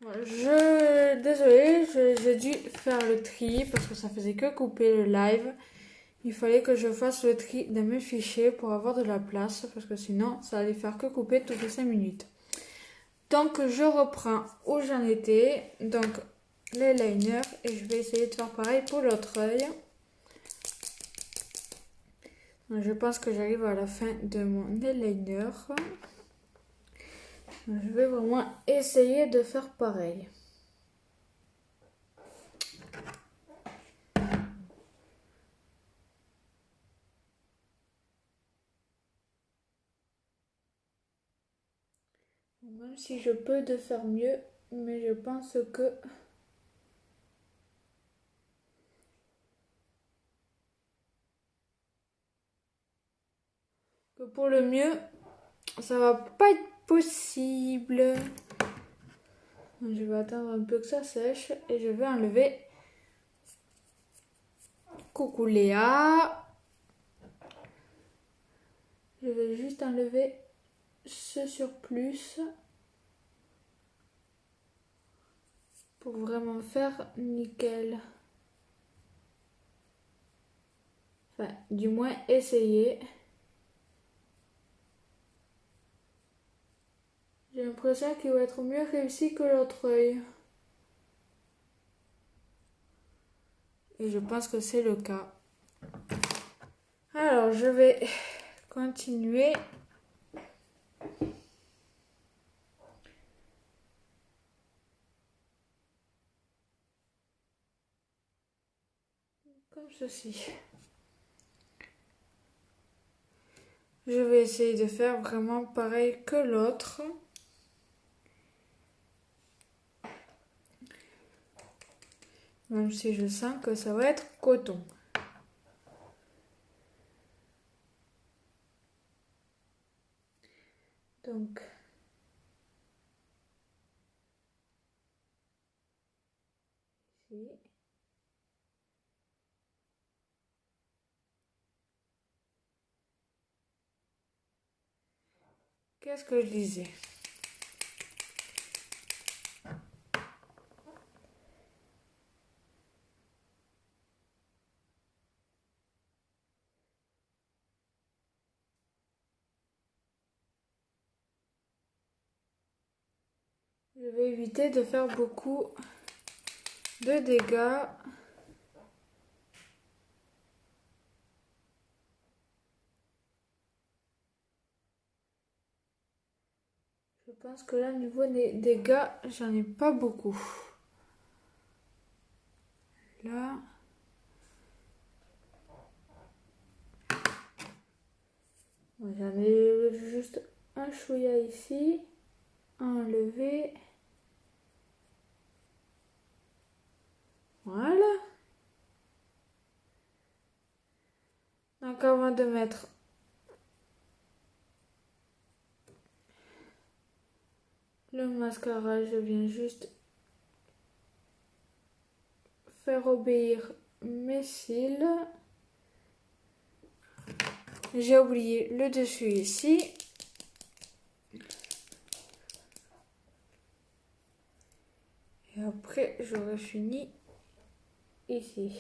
Désolée, j'ai dû faire le tri parce que ça faisait que couper le live. Il fallait que je fasse le tri de mes fichiers pour avoir de la place parce que sinon ça allait faire que couper toutes les 5 minutes. Donc je reprends où j'en étais, donc les liners, et je vais essayer de faire pareil pour l'autre œil. Je pense que j'arrive à la fin de mon eyeliner. Je vais vraiment essayer de faire pareil. Même si je peux de faire mieux, mais je pense que pour le mieux, ça va pas être possible. Je vais attendre un peu que ça sèche et je vais enlever. Coucou Léa. Je vais juste enlever ce surplus pour vraiment faire nickel. Enfin, du moins essayer. J'ai l'impression qu'il va être mieux réussi que l'autre œil. Et je pense que c'est le cas. Alors, je vais continuer. Comme ceci. Je vais essayer de faire vraiment pareil que l'autre. Même si je sens que ça va être coton. Donc, ici. Qu'est-ce que je disais? Je vais éviter de faire beaucoup de dégâts. Je pense que là, au niveau des dégâts, j'en ai pas beaucoup. Là. J'en ai juste un chouïa ici. Enlever. Voilà. Donc avant de mettre le mascara, je viens juste faire obéir mes cils. J'ai oublié le dessus ici. Et après, j'aurai fini ici.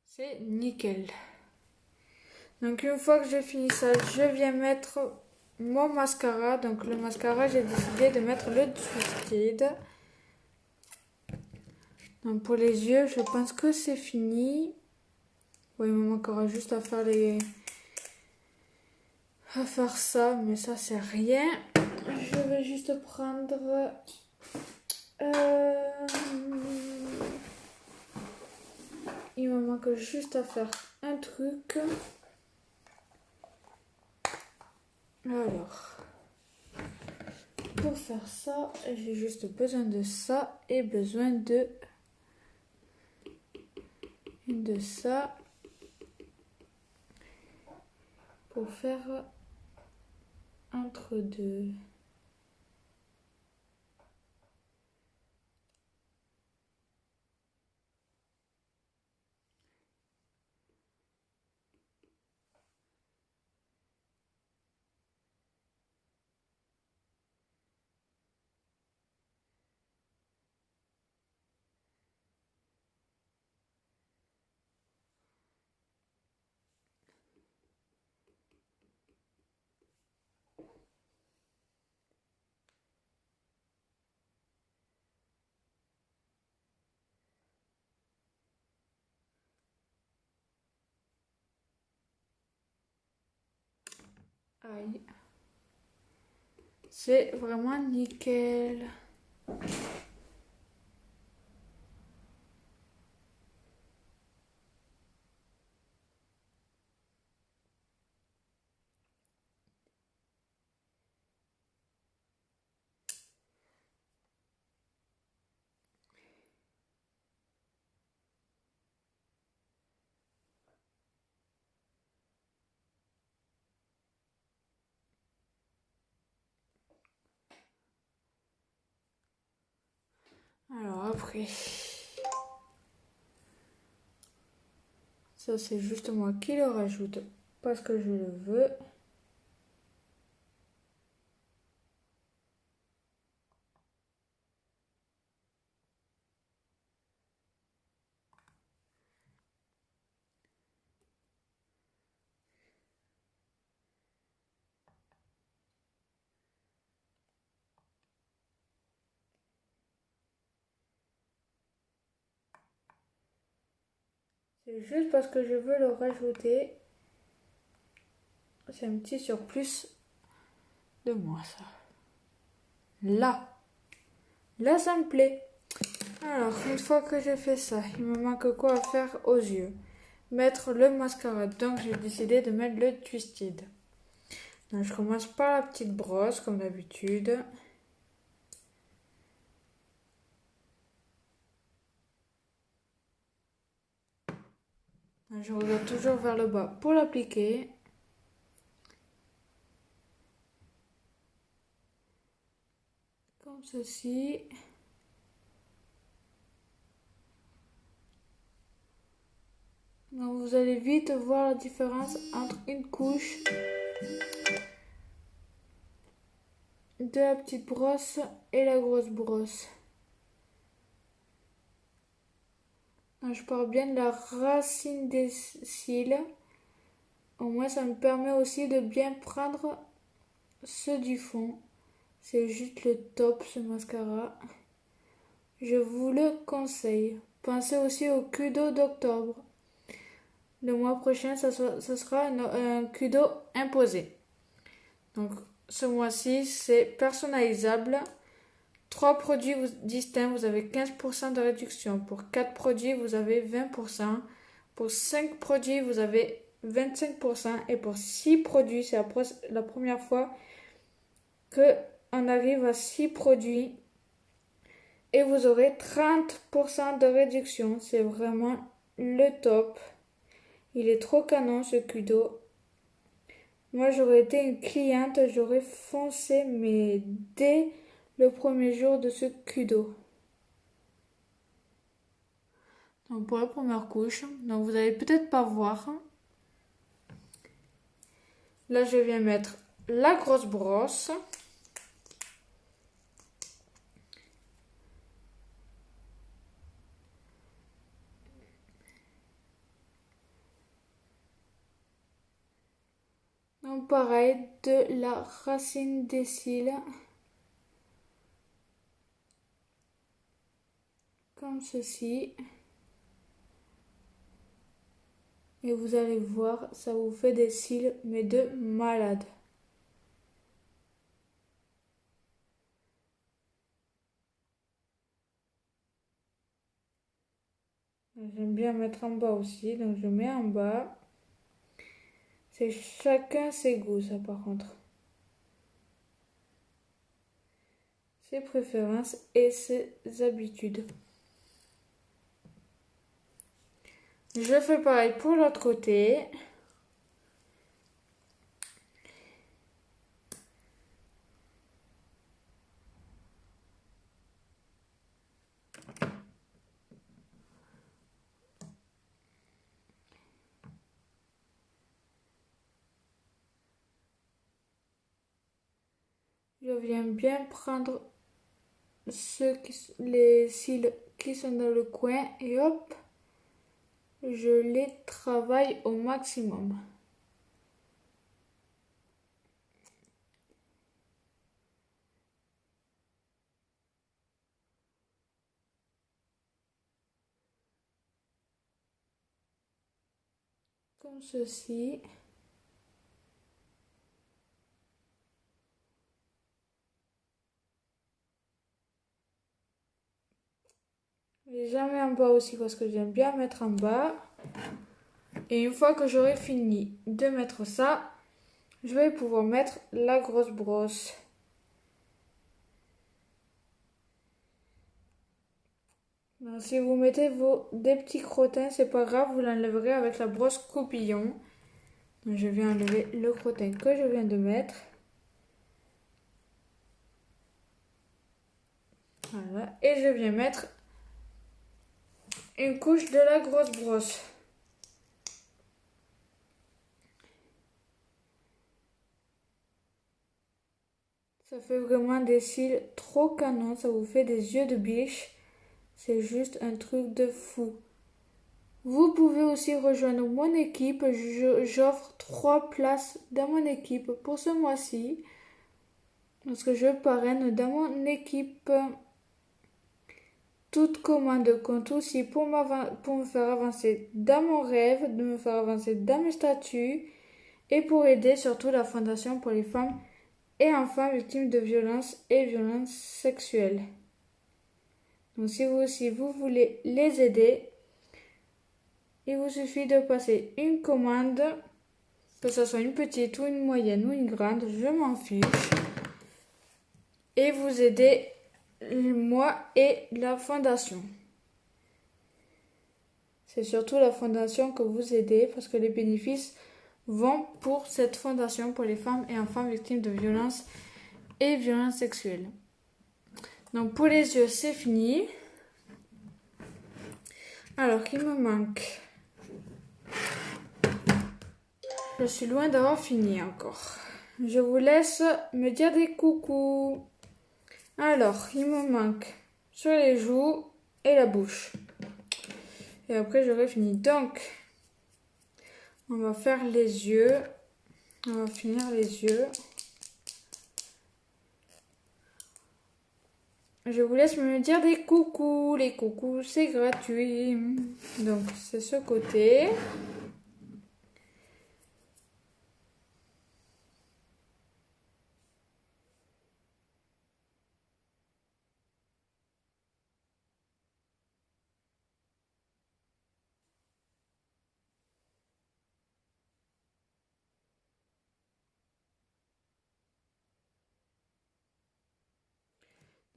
C'est nickel. Donc une fois que j'ai fini ça, je viens mettre mon mascara. Donc le mascara, j'ai décidé de mettre le Twisted. Donc pour les yeux, je pense que c'est fini. Oui, il me manquera juste à faire ça, mais ça c'est rien. Je vais juste prendre il me manque juste à faire un truc. Alors, pour faire ça, j'ai juste besoin de ça et besoin de ça. pour faire entre deux. Aïe. C'est vraiment nickel. Alors après, ça c'est juste moi qui le rajoute parce que je le veux. C'est juste parce que je veux le rajouter. C'est un petit surplus de moi ça. Là. Là ça me plaît. Alors, une fois que j'ai fait ça, il me manque quoi à faire aux yeux? Mettre le mascara. Donc, j'ai décidé de mettre le Twisted. Donc, je commence par la petite brosse, comme d'habitude. Je regarde toujours vers le bas pour l'appliquer. Comme ceci. Donc, vous allez vite voir la différence entre une couche de la petite brosse et la grosse brosse. Donc, je pars bien de la racine des cils. Au moins, ça me permet aussi de bien prendre ceux du fond. C'est juste le top ce mascara. Je vous le conseille. Pensez aussi au Kudo d'octobre. Le mois prochain, ça sera un Kudo imposé. Donc ce mois-ci, c'est personnalisable. 3 produits distincts, vous avez 15% de réduction. Pour 4 produits, vous avez 20%. Pour 5 produits, vous avez 25%. Et pour 6 produits, c'est la première fois qu'on arrive à 6 produits. Et vous aurez 30% de réduction. C'est vraiment le top. Il est trop canon ce Kudo. Moi j'aurais été une cliente, j'aurais foncé mais dès le premier jour de ce Kudo. Donc pour la première couche, donc vous allez peut-être pas voir. Là je viens mettre la grosse brosse. Donc pareil, de la racine des cils. Comme ceci. Et vous allez voir, ça vous fait des cils, mais de malade. J'aime bien mettre en bas aussi, donc je mets en bas. C'est chacun ses goûts, ça par contre. Ses préférences et ses habitudes. Je fais pareil pour l'autre côté. Je viens bien prendre les cils qui sont dans le coin et hop, je les travaille au maximum. Comme ceci. Et jamais en bas aussi parce que j'aime bien mettre en bas. Et une fois que j'aurai fini de mettre ça, je vais pouvoir mettre la grosse brosse. Donc, si vous mettez des petits crottins, c'est pas grave, vous l'enlèverez avec la brosse coupillon. Donc, je viens enlever le crottin que je viens de mettre. Voilà. Et je viens mettre une couche de la grosse brosse. Ça fait vraiment des cils trop canons, ça vous fait des yeux de biche. C'est juste un truc de fou. Vous pouvez aussi rejoindre mon équipe. J'offre 3 places dans mon équipe pour ce mois-ci. Parce que je parraine dans mon équipe. Toute commande compte aussi pour me faire avancer dans mon rêve, de me faire avancer dans mes statuts et pour aider surtout la Fondation pour les femmes et enfants victimes de violences et violences sexuelles. Donc si vous aussi vous voulez les aider, il vous suffit de passer une commande, que ce soit une petite ou une moyenne ou une grande, je m'en fiche, et vous aider moi et la Fondation. C'est surtout la Fondation que vous aidez parce que les bénéfices vont pour cette Fondation pour les femmes et enfants victimes de violences et violences sexuelles. Donc pour les yeux, c'est fini. Alors, qu'il me manque. Je suis loin d'avoir fini encore. Je vous laisse me dire des coucous. Alors, il me manque sur les joues et la bouche. Et après, j'aurai fini. Donc, on va faire les yeux. On va finir les yeux. Je vous laisse me dire des coucous. Les coucous, c'est gratuit. Donc, c'est ce côté.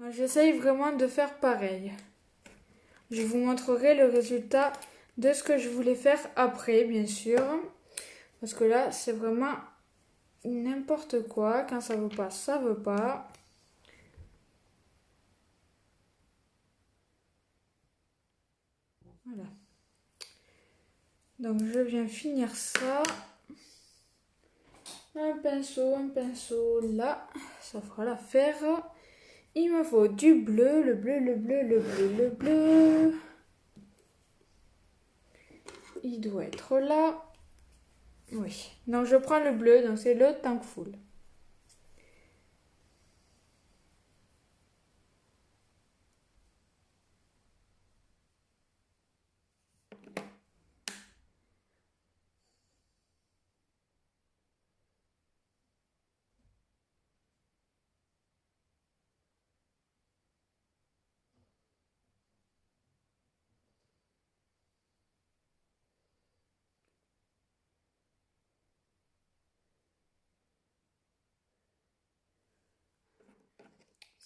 J'essaye vraiment de faire pareil. Je vous montrerai le résultat de ce que je voulais faire après, bien sûr. Parce que là, c'est vraiment n'importe quoi. Quand ça veut pas, ça veut pas. Voilà. Donc, je viens finir ça. Un pinceau là. Ça fera l'affaire. Il me faut du bleu, le bleu. Il doit être là. Oui. Donc, je prends le bleu. Donc, c'est le Thankful.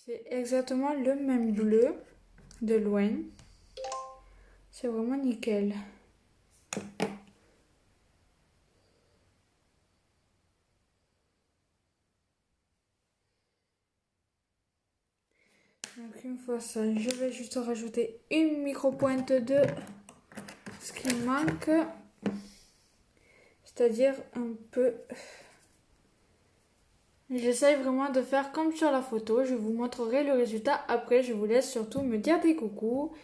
C'est exactement le même bleu de loin. C'est vraiment nickel. Donc une fois ça, je vais juste rajouter une micro-pointe de ce qui manque. C'est-à-dire un peu J'essaye vraiment de faire comme sur la photo. Je vous montrerai le résultat après. Je vous laisse surtout me dire des coucous.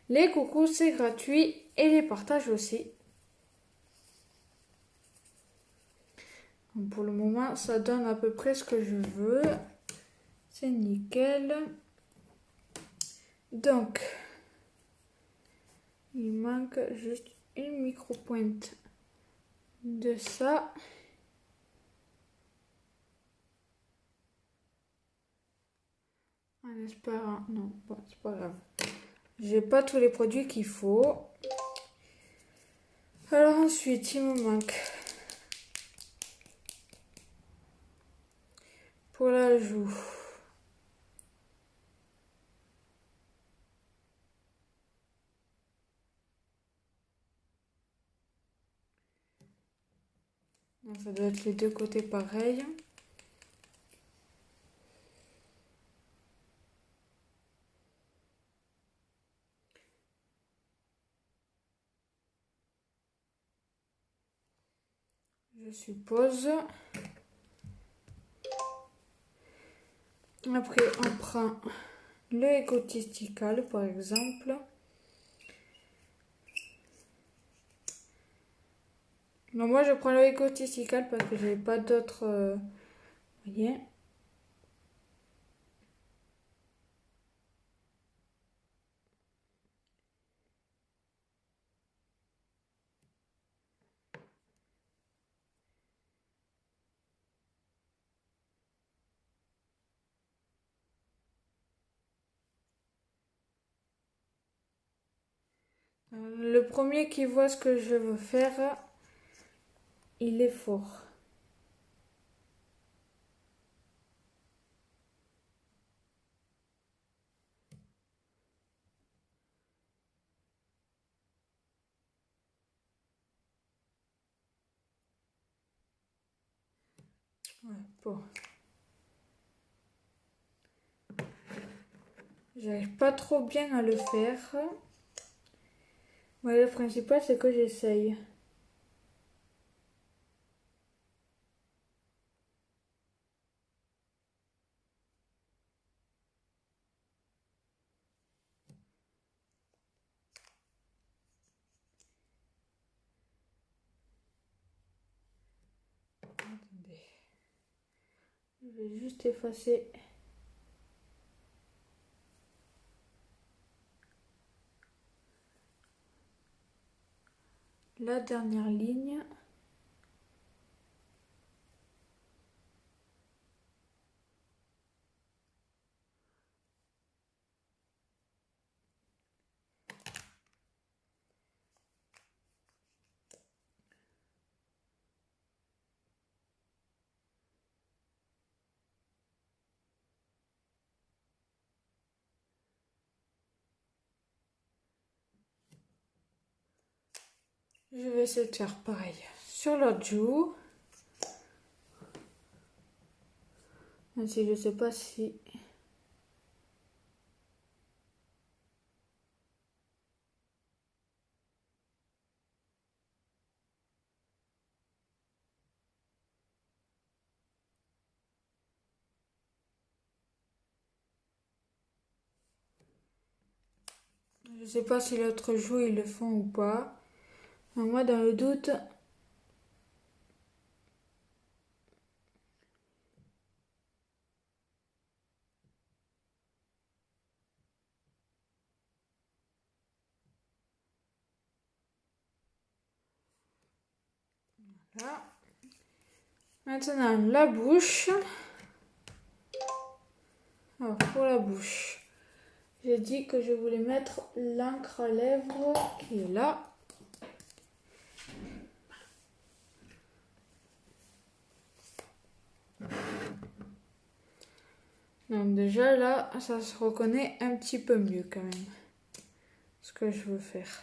Les coucous, c'est gratuit et les partages aussi. Donc pour le moment, ça donne à peu près ce que je veux. C'est nickel. Donc, il manque juste une micro-pointe de ça. En espérant... Non, bon, c'est pas grave. J'ai pas tous les produits qu'il faut. Alors ensuite, il me manque pour la joue. Donc, ça doit être les deux côtés pareils. Je suppose. Après, on prend le égotistical, par exemple. Donc, moi, je prends le égotistical parce que je n'ai pas d'autres... Vous voyez ? Le premier qui voit ce que je veux faire, il est fort. Ouais, bon. J'arrive pas trop bien à le faire. Ouais, le principal, c'est que j'essaye. Attendez. Je vais juste effacer la dernière ligne. Je vais essayer de faire pareil sur l'autre joue. Même si je sais pas si... Je sais pas si l'autre joue ils le font ou pas. Mais moi, dans le doute... Là. Maintenant, la bouche. Alors, pour la bouche, j'ai dit que je voulais mettre l'encre à lèvres qui est là. Donc déjà là, ça se reconnaît un petit peu mieux quand même. Ce que je veux faire.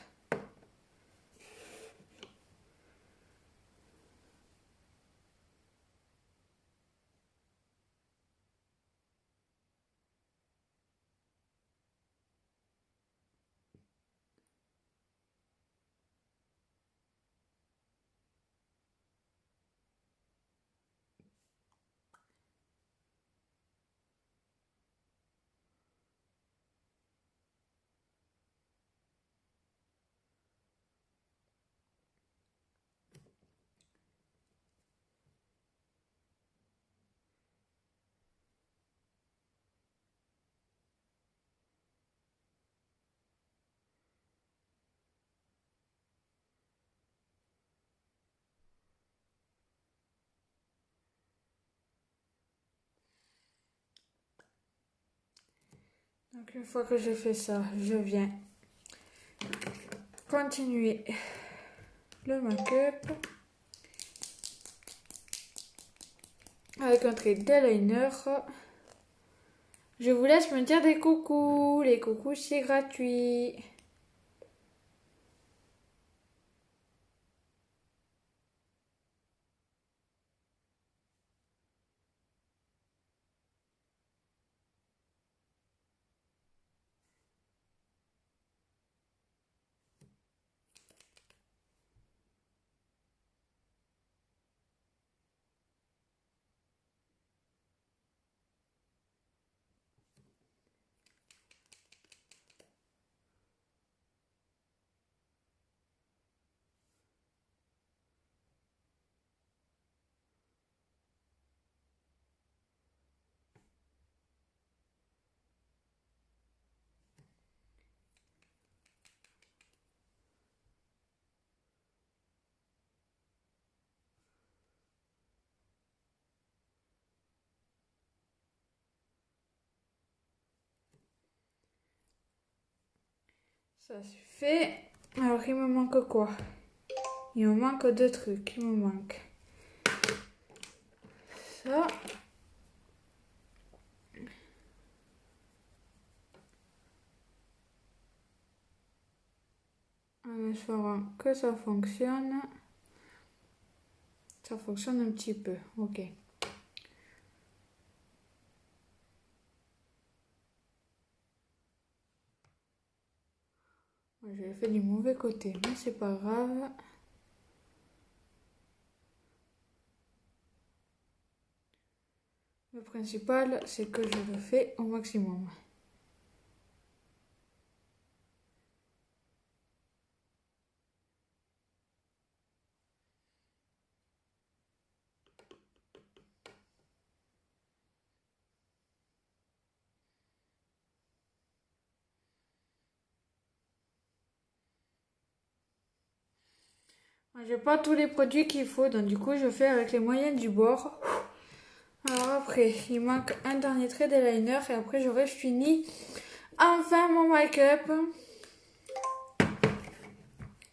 Donc une fois que j'ai fait ça, je viens continuer le make-up avec un trait d'eyeliner. Je vous laisse me dire des coucous. Les coucous, c'est gratuit. Ça c'est fait. Alors il me manque quoi? Il me manque deux trucs. Il me manque ça. En espérant que ça fonctionne. Ça fonctionne un petit peu. Ok. J'ai fait du mauvais côté, mais c'est pas grave. Le principal, c'est que je le fais au maximum. J'ai pas tous les produits qu'il faut, donc du coup je fais avec les moyens du bord. Alors après, il manque un dernier trait d'eyeliner et après j'aurai fini enfin mon make-up.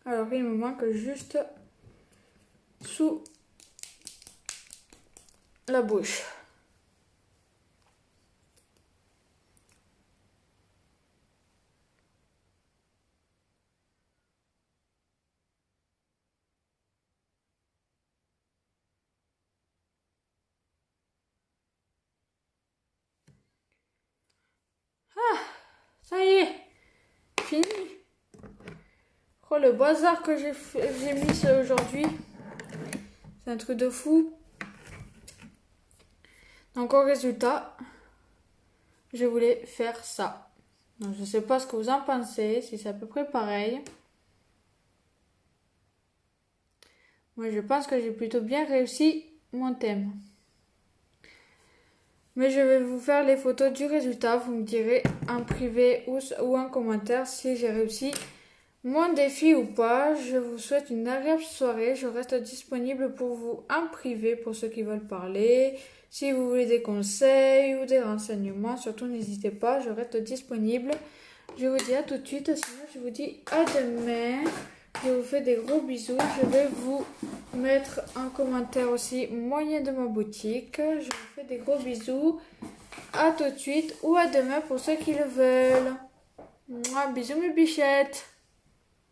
Alors il me manque juste sous la bouche. Ça y est, fini. Oh le bazar que j'ai mis ça aujourd'hui. C'est un truc de fou. Donc au résultat, je voulais faire ça. Donc je sais pas ce que vous en pensez, si c'est à peu près pareil. Moi je pense que j'ai plutôt bien réussi mon thème. Mais je vais vous faire les photos du résultat. Vous me direz en privé ou en commentaire si j'ai réussi mon défi ou pas. Je vous souhaite une agréable soirée. Je reste disponible pour vous en privé pour ceux qui veulent parler. Si vous voulez des conseils ou des renseignements, surtout n'hésitez pas, je reste disponible. Je vous dis à tout de suite, sinon je vous dis à demain. Je vous fais des gros bisous. Je vais vous mettre en commentaire aussi moyen de ma boutique. Je vous fais des gros bisous. À tout de suite ou à demain pour ceux qui le veulent. Mouah, bisous mes bichettes.